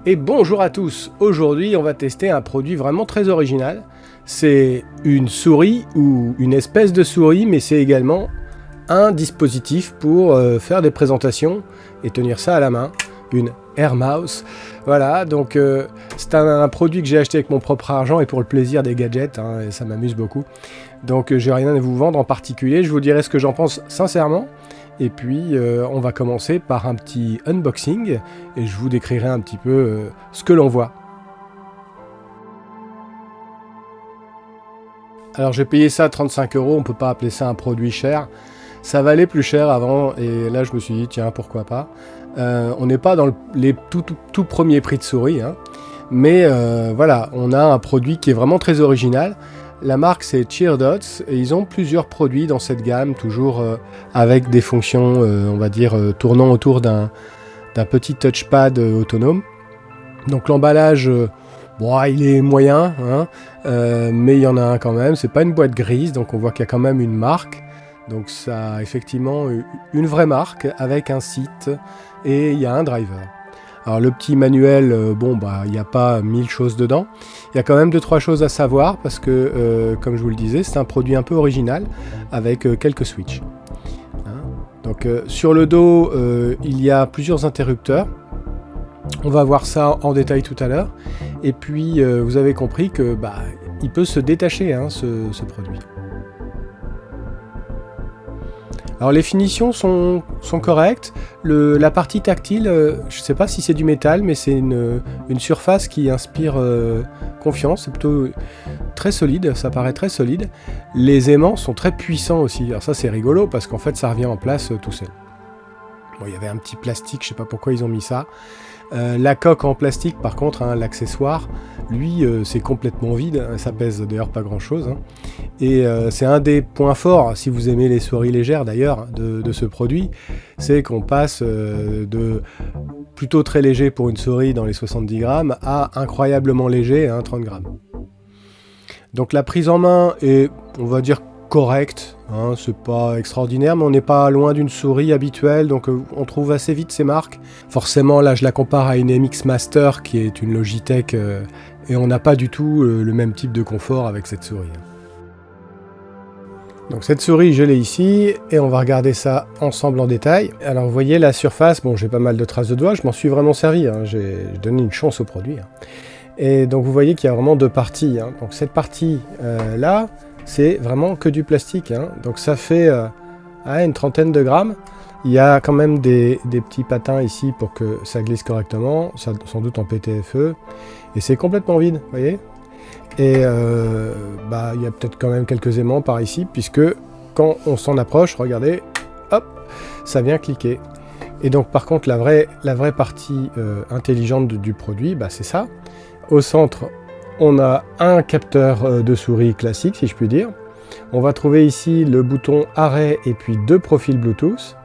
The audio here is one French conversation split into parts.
Et bonjour à tous, aujourd'hui on va tester un produit vraiment très original. C'est une souris ou une espèce de souris, mais c'est également un dispositif pour faire des présentations et tenir ça à la main, une Air Mouse. Voilà, donc c'est un produit que j'ai acheté avec mon propre argent et pour le plaisir des gadgets, hein, et ça m'amuse beaucoup. Donc j'ai rien à vous vendre en particulier, je vous dirai ce que j'en pense sincèrement. Et puis on va commencer par un petit unboxing et je vous décrirai un petit peu ce que l'on voit. Alors j'ai payé ça 35 €, on peut pas appeler ça un produit cher. Ça valait plus cher avant et là je me suis dit tiens pourquoi pas. On n'est pas dans les tout premiers prix de souris, hein, mais voilà, on a un produit qui est vraiment très original. La marque c'est Cheerdots et ils ont plusieurs produits dans cette gamme, toujours avec des fonctions, on va dire, tournant autour d'un petit touchpad autonome. Donc l'emballage, bon, il est moyen, hein, mais il y en a un quand même, c'est pas une boîte grise, donc on voit qu'il y a quand même une marque. Donc ça a effectivement une vraie marque avec un site et il y a un driver. Alors le petit manuel, bon bah il n'y a pas 1000 choses dedans. Il y a quand même 2-3 choses à savoir parce que, comme je vous le disais, c'est un produit un peu original avec quelques switches. Hein. Donc sur le dos, il y a plusieurs interrupteurs. On va voir ça en détail tout à l'heure. Et puis vous avez compris que bah, il peut se détacher, hein, ce produit. Alors les finitions sont correctes, la partie tactile, je ne sais pas si c'est du métal, mais c'est une surface qui inspire confiance, c'est plutôt très solide, ça paraît très solide. Les aimants sont très puissants aussi, alors ça c'est rigolo parce qu'en fait ça revient en place tout seul. Bon, il y avait un petit plastique, je ne sais pas pourquoi ils ont mis ça. La coque en plastique par contre, hein, l'accessoire, lui c'est complètement vide, ça pèse d'ailleurs pas grand chose, hein. Et c'est un des points forts, si vous aimez les souris légères d'ailleurs, de ce produit, c'est qu'on passe de plutôt très léger pour une souris dans les 70 grammes à incroyablement léger, hein, 30 grammes. Donc la prise en main est, on va dire, correcte, hein, c'est pas extraordinaire, mais on n'est pas loin d'une souris habituelle, donc on trouve assez vite ces marques. Forcément, là je la compare à une MX Master qui est une Logitech, et on n'a pas du tout le même type de confort avec cette souris. Donc cette souris, je l'ai ici, et on va regarder ça ensemble en détail. Alors vous voyez la surface, bon j'ai pas mal de traces de doigts, je m'en suis vraiment servi, hein, j'ai donné une chance au produit. Hein. Et donc vous voyez qu'il y a vraiment deux parties. Hein. Donc cette partie là, c'est vraiment que du plastique. Hein. Donc ça fait une trentaine de grammes. Il y a quand même des petits patins ici pour que ça glisse correctement, ça, sans doute en PTFE. Et c'est complètement vide, vous voyez. Et bah, il y a peut-être quand même quelques aimants par ici, puisque quand on s'en approche, regardez, hop, ça vient cliquer. Et donc par contre, la vraie partie intelligente du produit, bah, c'est ça. Au centre, on a un capteur de souris classique, si je puis dire. On va trouver ici le bouton arrêt et puis deux profils Bluetooth.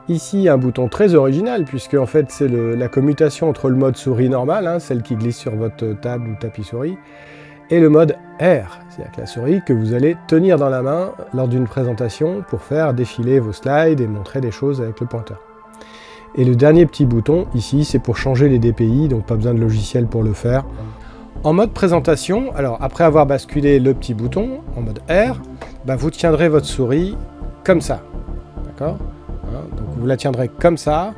Ici, un bouton très original, puisque en fait, c'est la commutation entre le mode souris normal, hein, celle qui glisse sur votre table ou tapis souris, et le mode Air, c'est-à-dire que la souris que vous allez tenir dans la main lors d'une présentation pour faire défiler vos slides et montrer des choses avec le pointeur. Et le dernier petit bouton, ici, c'est pour changer les DPI, donc pas besoin de logiciel pour le faire. En mode présentation, alors après avoir basculé le petit bouton, en mode Air, bah, vous tiendrez votre souris comme ça, d'accord ? Donc vous la tiendrez comme ça,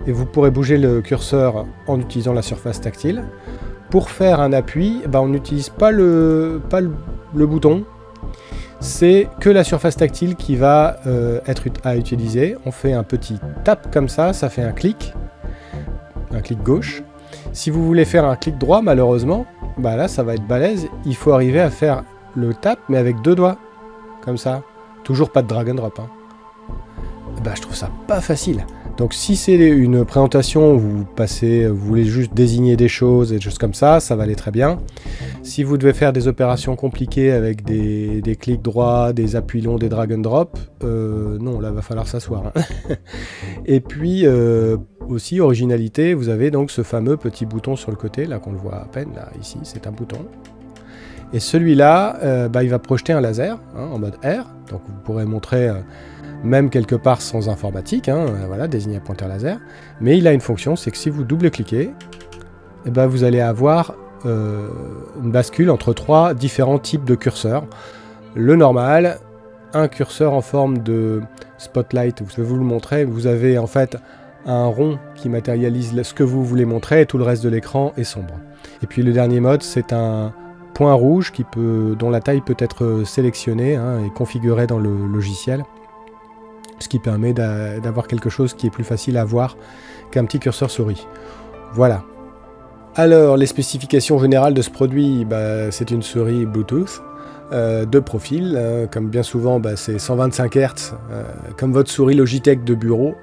et vous pourrez bouger le curseur en utilisant la surface tactile. Pour faire un appui, bah, on n'utilise pas le bouton, c'est que la surface tactile qui va être à utiliser. On fait un petit tap comme ça fait un clic gauche. Si vous voulez faire un clic droit, malheureusement, bah là ça va être balèze, il faut arriver à faire le tap mais avec deux doigts, comme ça. Toujours pas de drag and drop. Hein. Bah, je trouve ça pas facile. Donc si c'est une présentation où vous voulez juste désigner des choses et des choses comme ça, ça va aller très bien. Si vous devez faire des opérations compliquées avec des clics droits, des appuis longs, des drag and drop, non, là va falloir s'asseoir. Hein. Et puis aussi originalité, vous avez donc ce fameux petit bouton sur le côté, là qu'on le voit à peine, là ici, c'est un bouton. Et celui-là, il va projeter un laser, hein, en mode Air, donc vous pourrez montrer même quelque part sans informatique, hein, voilà, désigner un pointeur laser, mais il a une fonction, c'est que si vous double-cliquez, eh ben, vous allez avoir une bascule entre 3 différents types de curseurs. Le normal, un curseur en forme de spotlight, je vais vous le montrer, vous avez en fait un rond qui matérialise ce que vous voulez montrer et tout le reste de l'écran est sombre. Et puis le dernier mode, c'est un point rouge dont la taille peut être sélectionnée et configurée dans le logiciel, ce qui permet d'avoir quelque chose qui est plus facile à voir qu'un petit curseur souris. Voilà. Alors, les spécifications générales de ce produit, c'est une souris Bluetooth, 2 profils, comme bien souvent c'est 125 Hz, comme votre souris Logitech de bureau.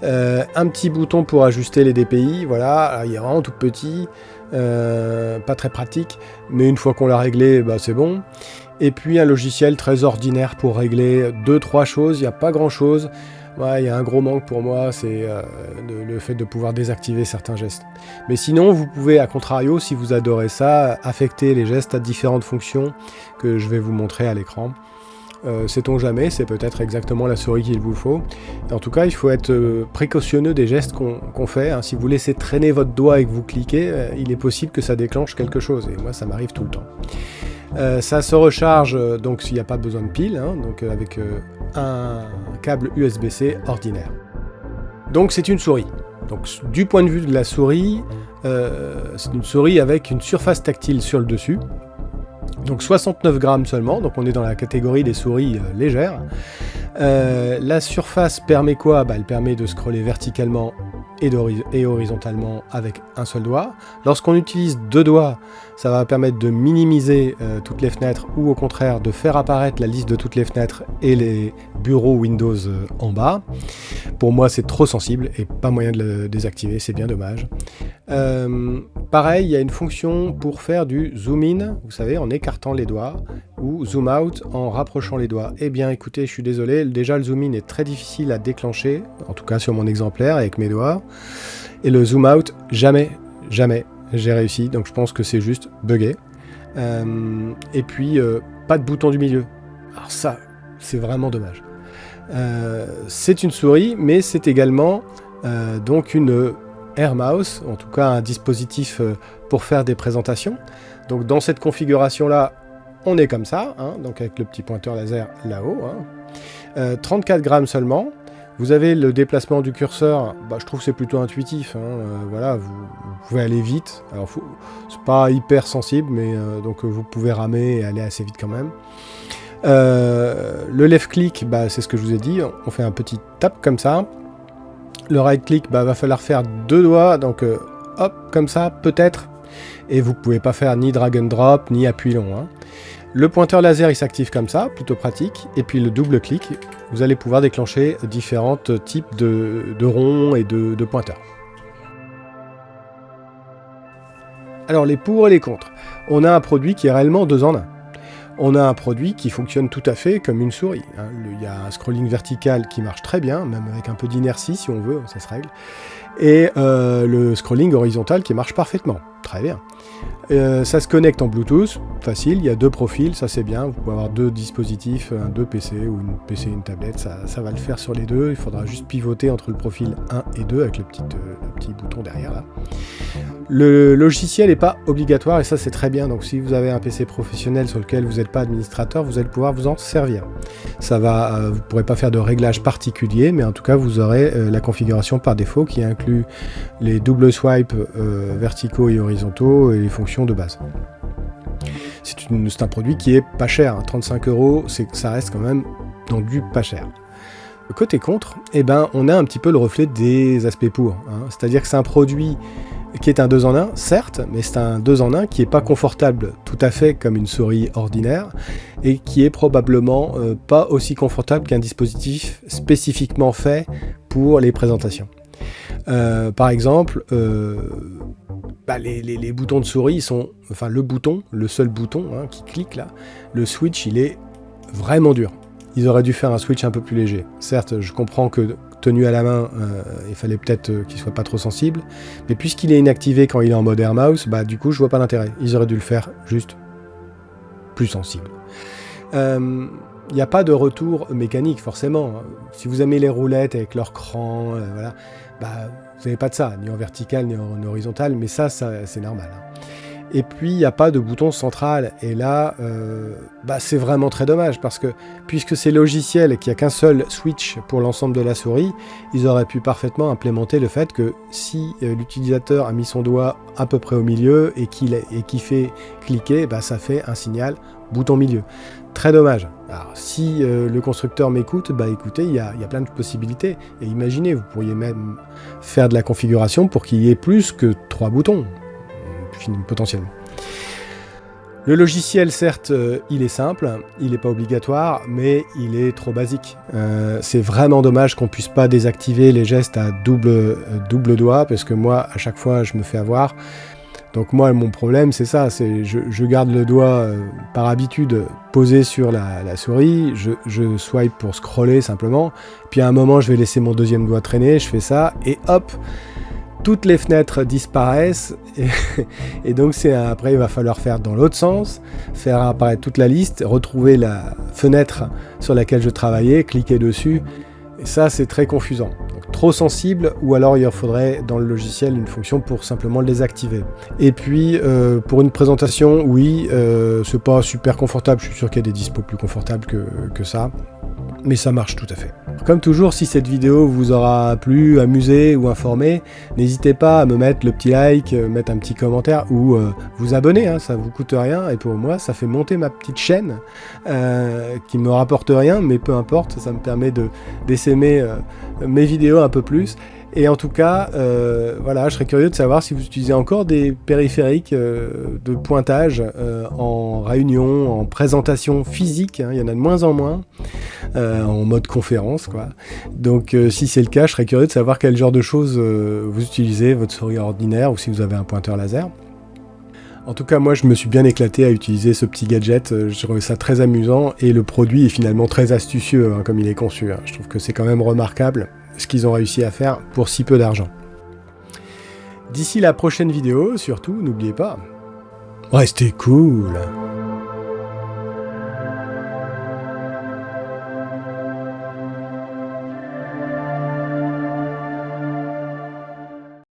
Un petit bouton pour ajuster les DPI, voilà, alors, il est vraiment tout petit, pas très pratique, mais une fois qu'on l'a réglé, c'est bon. Et puis un logiciel très ordinaire pour régler 2-3 choses, il n'y a pas grand chose. Ouais, il y a un gros manque pour moi, c'est le fait de pouvoir désactiver certains gestes. Mais sinon, vous pouvez, à contrario, si vous adorez ça, affecter les gestes à différentes fonctions que je vais vous montrer à l'écran. Sait-on jamais, c'est peut-être exactement la souris qu'il vous faut. En tout cas, il faut être précautionneux des gestes qu'on fait. Si vous laissez traîner votre doigt et que vous cliquez, il est possible que ça déclenche quelque chose. Et moi, ça m'arrive tout le temps. Ça se recharge donc s'il n'y a pas besoin de pile, donc avec un câble USB-C ordinaire. Donc c'est une souris. Donc du point de vue de la souris, c'est une souris avec une surface tactile sur le dessus. Donc 69 grammes seulement, donc on est dans la catégorie des souris légères. La surface permet quoi ? Elle permet de scroller verticalement et horizontalement avec un seul doigt. Lorsqu'on utilise 2 doigts, ça va permettre de minimiser toutes les fenêtres ou au contraire de faire apparaître la liste de toutes les fenêtres et les bureaux Windows en bas. Pour moi, c'est trop sensible et pas moyen de le désactiver, c'est bien dommage. Pareil, il y a une fonction pour faire du zoom in, vous savez, en écartant les doigts, ou zoom out en rapprochant les doigts. Eh bien, écoutez, je suis désolé, déjà le zoom in est très difficile à déclencher, en tout cas sur mon exemplaire avec mes doigts, et le zoom out, jamais j'ai réussi, donc je pense que c'est juste buggé. Et puis, pas de bouton du milieu. Alors ça, c'est vraiment dommage. C'est une souris, mais c'est également donc une Air Mouse, en tout cas un dispositif pour faire des présentations. Donc dans cette configuration-là, on est comme ça, donc avec le petit pointeur laser là-haut. 34 grammes seulement. Vous avez le déplacement du curseur, je trouve que c'est plutôt intuitif. Voilà, vous pouvez aller vite. Alors c'est pas hyper sensible, mais donc vous pouvez ramer et aller assez vite quand même. Le left click, c'est ce que je vous ai dit. On fait un petit tap comme ça. Le right click, va falloir faire 2 doigts, donc hop, comme ça, peut-être. Et vous pouvez pas faire ni drag and drop, ni appui long. Le pointeur laser, il s'active comme ça, plutôt pratique. Et puis le double clic, vous allez pouvoir déclencher différents types de ronds et de pointeurs. Alors les pour et les contre. On a un produit qui est réellement 2 en 1. On a un produit qui fonctionne tout à fait comme une souris. Il y a un scrolling vertical qui marche très bien, même avec un peu d'inertie si on veut, ça se règle. Et le scrolling horizontal qui marche parfaitement, très bien. Ça se connecte en Bluetooth, facile, il y a 2 profils, ça c'est bien, vous pouvez avoir 2 dispositifs, 2 PC ou une PC et une tablette, ça va le faire sur les 2, il faudra juste pivoter entre le profil 1 et 2 avec le petit bouton derrière là. Le logiciel n'est pas obligatoire et ça c'est très bien, donc si vous avez un PC professionnel sur lequel vous n'êtes pas administrateur, vous allez pouvoir vous en servir. Vous ne pourrez pas faire de réglages particuliers, mais en tout cas vous aurez la configuration par défaut qui inclut les double swipes verticaux et horizontaux et les fonctions de base. C'est un produit qui est pas cher, 35 €, ça reste quand même dans du pas cher. Côté contre, on a un petit peu le reflet des aspects pour, c'est-à-dire que c'est un produit qui est un 2 en 1, certes, mais c'est un 2 en 1 qui n'est pas confortable tout à fait comme une souris ordinaire et qui est probablement pas aussi confortable qu'un dispositif spécifiquement fait pour les présentations. Par exemple, les boutons de souris sont, le seul bouton qui clique là, le switch il est vraiment dur. Ils auraient dû faire un switch un peu plus léger. Certes, je comprends que tenu à la main, il fallait peut-être qu'il soit pas trop sensible, mais puisqu'il est inactivé quand il est en mode Air Mouse, du coup je vois pas l'intérêt. Ils auraient dû le faire juste plus sensible. Il n'y a pas de retour mécanique forcément. Si vous aimez les roulettes avec leur cran, Vous n'avez pas de ça, ni en vertical, ni en horizontal, mais ça c'est normal. Et puis, il n'y a pas de bouton central. Et là, c'est vraiment très dommage, parce que puisque c'est logiciel et qu'il n'y a qu'un seul switch pour l'ensemble de la souris, ils auraient pu parfaitement implémenter le fait que si l'utilisateur a mis son doigt à peu près au milieu et qu'il fait cliquer, ça fait un signal bouton milieu. Très dommage. Alors, si le constructeur m'écoute, écoutez, il y a plein de possibilités. Et imaginez, vous pourriez même faire de la configuration pour qu'il y ait plus que 3 boutons. Potentiellement. Le logiciel, certes, il est simple, il n'est pas obligatoire, mais il est trop basique. C'est vraiment dommage qu'on puisse pas désactiver les gestes à double doigt, parce que moi, à chaque fois, je me fais avoir. Donc moi, mon problème, c'est ça, c'est je garde le doigt par habitude posé sur la souris, je swipe pour scroller simplement, puis à un moment, je vais laisser mon deuxième doigt traîner, je fais ça, et hop, toutes les fenêtres disparaissent et donc après il va falloir faire dans l'autre sens, faire apparaître toute la liste, retrouver la fenêtre sur laquelle je travaillais, cliquer dessus, et ça c'est très confusant. Donc, trop sensible, ou alors il faudrait dans le logiciel une fonction pour simplement le désactiver. Et puis pour une présentation, oui, c'est pas super confortable, je suis sûr qu'il y a des dispos plus confortables que ça, mais ça marche tout à fait. Comme toujours, si cette vidéo vous aura plu, amusé ou informé, n'hésitez pas à me mettre le petit like, mettre un petit commentaire ou vous abonner, ça vous coûte rien et pour moi ça fait monter ma petite chaîne qui me rapporte rien, mais peu importe, ça me permet d'essaimer mes vidéos un peu plus. Et en tout cas, je serais curieux de savoir si vous utilisez encore des périphériques de pointage en réunion, en présentation physique, il y en a de moins en moins, en mode conférence, quoi. Donc si c'est le cas, je serais curieux de savoir quel genre de choses vous utilisez, votre souris ordinaire, ou si vous avez un pointeur laser. En tout cas, moi, je me suis bien éclaté à utiliser ce petit gadget, je trouvais ça très amusant, et le produit est finalement très astucieux, comme il est conçu. Je trouve que c'est quand même remarquable ce qu'ils ont réussi à faire pour si peu d'argent. D'ici la prochaine vidéo, surtout, n'oubliez pas, restez cool.